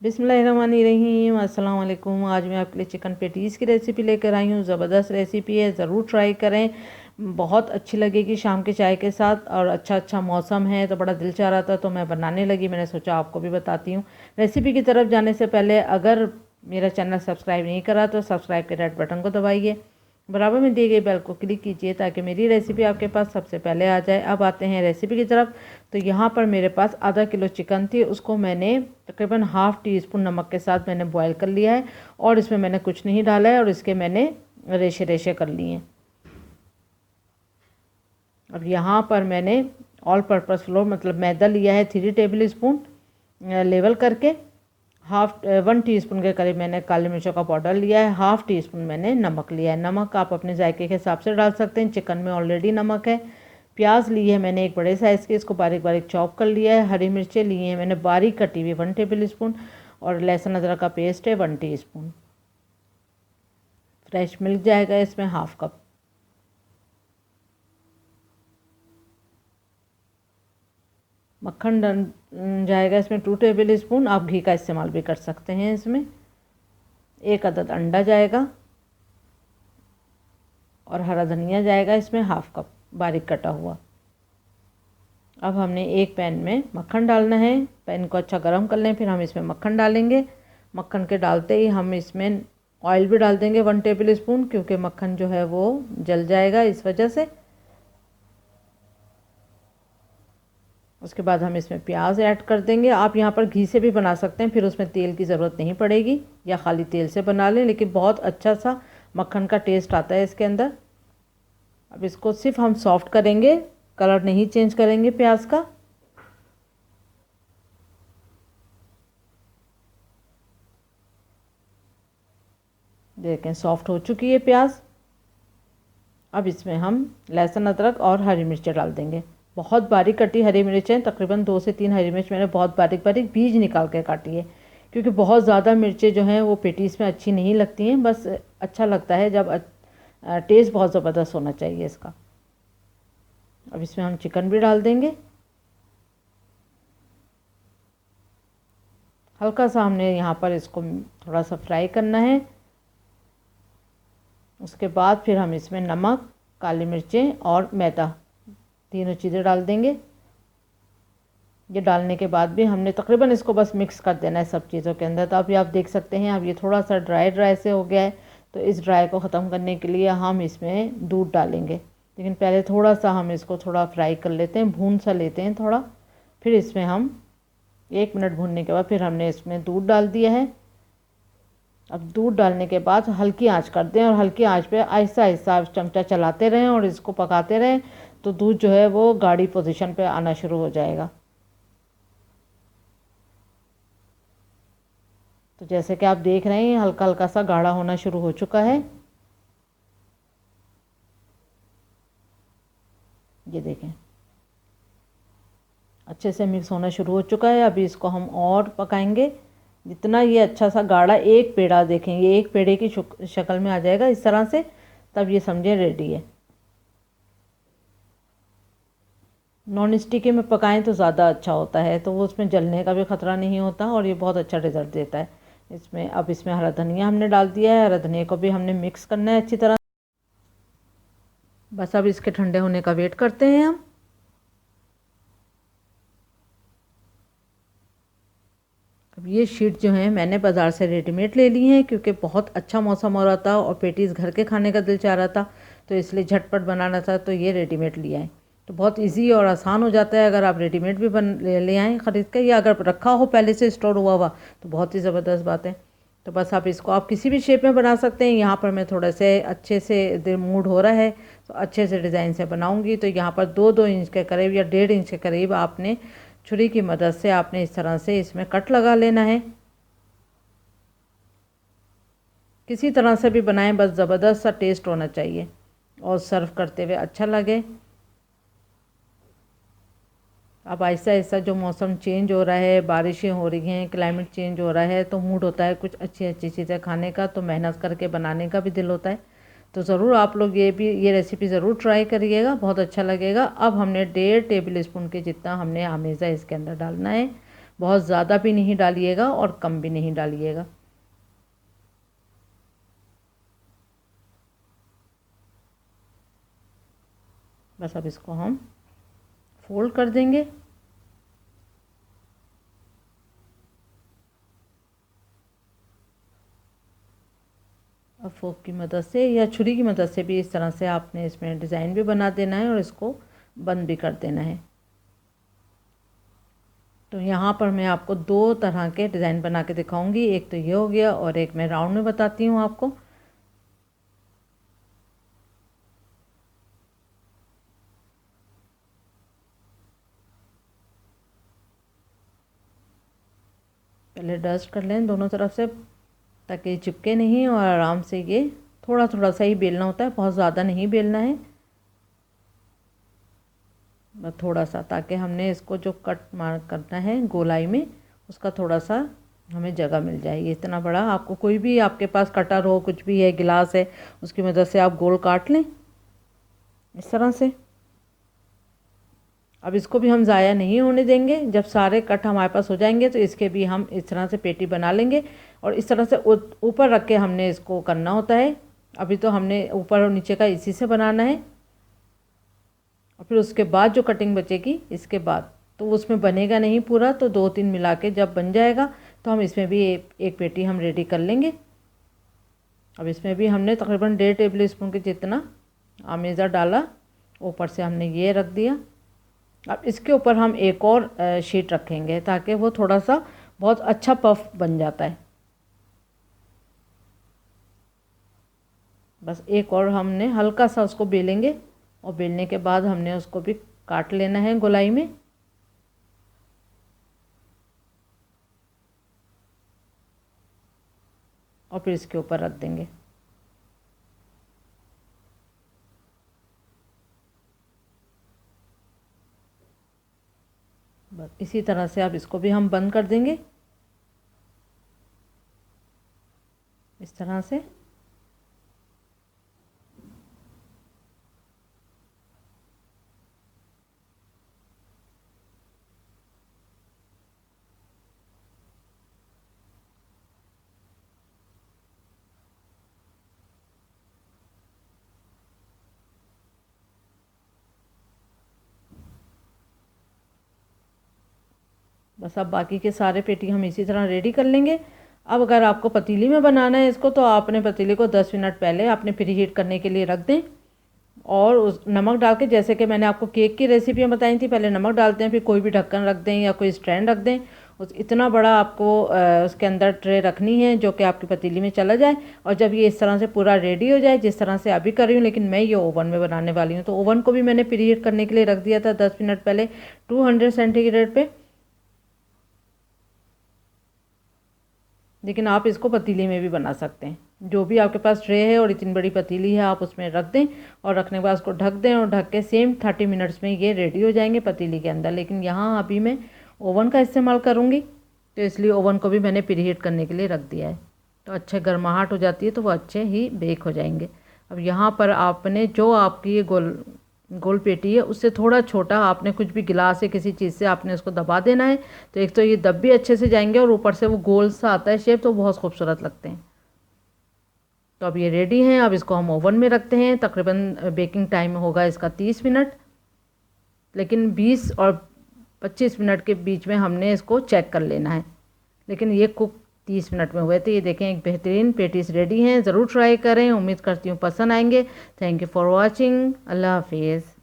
बिस्मिल्लाहिर्रहमानिर्रहीम, अस्सलाम वालेकुम। आज मैं आपके लिए चिकन पेटीज़ की रेसिपी लेकर आई हूँ। ज़बरदस्त रेसिपी है, ज़रूर ट्राई करें। बहुत अच्छी लगेगी शाम के चाय के साथ। और अच्छा मौसम है तो बड़ा दिल चाह रहा था तो मैं बनाने लगी। मैंने सोचा आपको भी बताती हूँ। रेसिपी की तरफ जाने से पहले अगर मेरा चैनल सब्सक्राइब नहीं करा तो सब्सक्राइब के रेड बटन को दबाइए, बराबर में दी गई बेल को क्लिक कीजिए ताकि मेरी रेसिपी आपके पास सबसे पहले आ जाए। अब आते हैं रेसिपी की तरफ। तो यहाँ पर मेरे पास आधा किलो चिकन थी, उसको मैंने तकरीबन हाफ़ टी स्पून नमक के साथ मैंने बॉईल कर लिया है और इसमें मैंने कुछ नहीं डाला है और इसके मैंने रेशे रेशे कर लिए हैं। अब यहाँ पर मैंने ऑल पर्पज़ फ्लोर मतलब मैदा लिया है 3 टेबल स्पून लेवल करके। 1 टीस्पून के करीब मैंने काली मिर्चों का पाउडर लिया है। 1/2 टीस्पून मैंने नमक लिया है। नमक आप अपने जायके के हिसाब से डाल सकते हैं, चिकन में ऑलरेडी नमक है। प्याज ली है मैंने एक बड़े साइज़ के, इसको बारीक बारीक चॉप कर लिया है। हरी मिर्चें ली हैं मैंने बारीक कटी हुई 1 टेबल स्पून और लहसुन अदरक का पेस्ट है 1 टीस्पून। फ्रेश मिल्क जाएगा इसमें 1/2 कप। मक्खन जाएगा इसमें 2 टेबल स्पून। आप घी का इस्तेमाल भी कर सकते हैं इसमें। 1 अदद अंडा जाएगा और हरा धनिया जाएगा इसमें 1/2 कप बारीक कटा हुआ। अब हमने एक पैन में मक्खन डालना है। पैन को अच्छा गर्म कर लें, फिर हम इसमें मक्खन डालेंगे। मक्खन के डालते ही हम इसमें ऑयल भी डाल देंगे 1 टेबल स्पून, क्योंकि मक्खन जो है वो जल जाएगा इस वजह से। उसके बाद हम इसमें प्याज ऐड कर देंगे। आप यहाँ पर घी से भी बना सकते हैं, फिर उसमें तेल की ज़रूरत नहीं पड़ेगी, या खाली तेल से बना लें, लेकिन बहुत अच्छा सा मक्खन का टेस्ट आता है इसके अंदर। अब इसको सिर्फ हम सॉफ्ट करेंगे, कलर नहीं चेंज करेंगे प्याज का। देखें सॉफ्ट हो चुकी है प्याज। अब इसमें हम लहसुन अदरक और हरी मिर्चें डाल देंगे। बहुत बारीक कटी हरी मिर्चें, तकरीबन 2 से 3 हरी मिर्च मैंने बहुत बारीक बारीक बीज निकाल के काटी है, क्योंकि बहुत ज़्यादा मिर्चें जो हैं वो पेटीज़ में अच्छी नहीं लगती हैं। बस अच्छा लगता है जब टेस्ट बहुत ज़बरदस्त होना चाहिए इसका। अब इसमें हम चिकन भी डाल देंगे। हल्का सा हमने यहाँ पर इसको थोड़ा सा फ्राई करना है। उसके बाद फिर हम इसमें नमक, काली मिर्चें और मैदा तीनों चीज़ें डाल देंगे। ये डालने के बाद भी हमने तकरीबन इसको बस मिक्स कर देना है सब चीज़ों के अंदर। तो अभी आप देख सकते हैं अब ये थोड़ा सा ड्राई से हो गया है। तो इस ड्राई को ख़त्म करने के लिए हम इसमें दूध डालेंगे, लेकिन पहले थोड़ा सा हम इसको थोड़ा फ्राई कर लेते हैं, भून सा लेते हैं थोड़ा। फिर इसमें हम 1 मिनट भूनने के बाद फिर हमने इसमें दूध डाल दिया है। अब दूध डालने के बाद हल्की आंच कर दें और हल्की आंच पे आहिस्ता आहिस्ता चमचा चलाते रहें और इसको पकाते रहें, तो दूध जो है वो गाढ़ी पोजीशन पे आना शुरू हो जाएगा। तो जैसे कि आप देख रहे हैं हल्का हल्का सा गाढ़ा होना शुरू हो चुका है। ये देखें अच्छे से मिक्स होना शुरू हो चुका है। अभी इसको हम और पकाएंगे जितना ये अच्छा सा गाढ़ा, एक पेड़ा देखें ये एक पेड़े की शक्ल में आ जाएगा इस तरह से, तब ये समझे रेडी है। नॉन स्टिकी में पकाएं तो ज़्यादा अच्छा होता है, तो वो उसमें जलने का भी ख़तरा नहीं होता और ये बहुत अच्छा रिज़ल्ट देता है इसमें। अब इसमें हरा धनिया हमने डाल दिया है। हरा धनिया को भी हमने मिक्स करना है अच्छी तरह। बस अब इसके ठंडे होने का वेट करते हैं हम। अब ये शीट जो है मैंने बाज़ार से रेडीमेड ले ली हैं, क्योंकि बहुत अच्छा मौसम हो रहा था और पेटीज़ घर के खाने का दिल चाह रहा था, तो इसलिए झटपट बनाना था, तो ये रेडीमेड लिया है। तो बहुत इजी और आसान हो जाता है अगर आप रेडीमेड भी ले आएँ ख़रीद के, या अगर रखा हो पहले से स्टोर हुआ हुआ तो बहुत ही ज़बरदस्त बात है। तो बस आप इसको आप किसी भी शेप में बना सकते हैं। यहाँ पर मैं थोड़ा से अच्छे से मूड हो रहा है तो अच्छे से डिज़ाइन से बनाऊँगी। तो यहाँ पर 2-2 इंच के करीब या 1.5 इंच के करीब आपने छुरी की मदद से आपने इस तरह से इसमें कट लगा लेना है। किसी तरह से भी बनाएं, बस ज़बरदस्त सा टेस्ट होना चाहिए और सर्व करते हुए अच्छा लगे। अब आहिस्ता आहिस्ता जो मौसम चेंज हो रहा है, बारिशें हो रही हैं, क्लाइमेट चेंज हो रहा है, तो मूड होता है कुछ अच्छी अच्छी चीज़ें खाने का, तो मेहनत करके बनाने का भी दिल होता है। तो ज़रूर आप लोग ये रेसिपी ज़रूर ट्राई करिएगा, बहुत अच्छा लगेगा। अब हमने 1.5 टेबल स्पून के जितना हमने आमेज़ा इसके अंदर डालना है। बहुत ज़्यादा भी नहीं डालिएगा और कम भी नहीं डालिएगा। बस अब इसको हम फोल्ड कर देंगे। अब फोक की मदद से या छुरी की मदद से भी इस तरह से आपने इसमें डिज़ाइन भी बना देना है और इसको बंद भी कर देना है। तो यहाँ पर मैं आपको दो तरह के डिज़ाइन बना के दिखाऊंगी, एक तो ये हो गया और एक मैं राउंड में बताती हूँ आपको। पहले डस्ट कर लें दोनों तरफ से ताकि चिपके नहीं और आराम से ये थोड़ा थोड़ा सा ही बेलना होता है, बहुत ज़्यादा नहीं बेलना है, बस थोड़ा सा, ताकि हमने इसको जो कट मार करना है गोलाई में उसका थोड़ा सा हमें जगह मिल जाए। ये इतना बड़ा आपको कोई भी आपके पास कटर हो, कुछ भी है, गिलास है, उसकी मदद से आप गोल काट लें इस तरह से। अब इसको भी हम ज़ाया नहीं होने देंगे। जब सारे कट हमारे पास हो जाएंगे तो इसके भी हम इस तरह से पेटी बना लेंगे और इस तरह से ऊपर रख के हमने इसको करना होता है। अभी तो हमने ऊपर और नीचे का इसी से बनाना है और फिर उसके बाद जो कटिंग बचेगी इसके बाद तो उसमें बनेगा नहीं पूरा, तो 2-3 मिला के जब बन जाएगा तो हम इसमें भी एक पेटी हम रेडी कर लेंगे। अब इसमें भी हमने तकरीबन 1.5 टेबल स्पून के जितना अमेज़ा डाला, ऊपर से हमने ये रख दिया। अब इसके ऊपर हम एक और शीट रखेंगे ताकि वो थोड़ा सा बहुत अच्छा पफ बन जाता है। बस एक और हमने हल्का सा उसको बेलेंगे और बेलने के बाद हमने उसको भी काट लेना है गोलाई में। और फिर इसके ऊपर रख देंगे। बस इसी तरह से अब इसको भी हम बंद कर देंगे इस तरह से। बस अब बाकी के सारे पेटी हम इसी तरह रेडी कर लेंगे। अब अगर आपको पतीली में बनाना है इसको तो आपने पतीली को 10 मिनट पहले आपने प्री हीट करने के लिए रख दें और उस नमक डाल के, जैसे कि मैंने आपको केक की रेसिपियाँ बताई थी, पहले नमक डालते हैं फिर कोई भी ढक्कन रख दें या कोई स्टैंड रख दें। उस इतना बड़ा आपको उसके अंदर ट्रे रखनी है जो कि आपकी पतीली में चला जाए। और जब ये इस तरह से पूरा रेडी हो जाए, जिस तरह से अभी कर रही हूँ, लेकिन मैं ये ओवन में बनाने वाली हूँ, तो ओवन को भी मैंने प्री हीट करने के लिए रख दिया था 10 मिनट पहले 200 सेंटीग्रेड पे। लेकिन आप इसको पतीली में भी बना सकते हैं, जो भी आपके पास ट्रे है और इतनी बड़ी पतीली है आप उसमें रख दें और रखने के बाद उसको ढक दें और ढक के सेम 30 मिनट्स में ये रेडी हो जाएंगे पतीली के अंदर। लेकिन यहाँ अभी मैं ओवन का इस्तेमाल करूँगी तो इसलिए ओवन को भी मैंने प्रीहीट करने के लिए रख दिया है, तो अच्छे गर्माहट हो जाती है तो वो अच्छे ही बेक हो जाएंगे। अब यहाँ पर आपने जो आपकी ये गोल पेटी है उससे थोड़ा छोटा आपने कुछ भी गिलास या किसी चीज़ से आपने उसको दबा देना है, तो एक तो ये दब भी अच्छे से जाएंगे और ऊपर से वो गोल सा आता है शेप, तो बहुत खूबसूरत लगते हैं। तो अब ये रेडी हैं। अब इसको हम ओवन में रखते हैं। तकरीबन बेकिंग टाइम होगा इसका 30 मिनट, लेकिन 20 और 25 मिनट के बीच में हमने इसको चेक कर लेना है। लेकिन ये कुक 30 मिनट में हुए थे। ये देखें एक बेहतरीन पेटीज रेडी हैं, ज़रूर ट्राई करें। उम्मीद करती हूँ पसंद आएंगे। Thank you for watching. अल्लाह हाफिज़।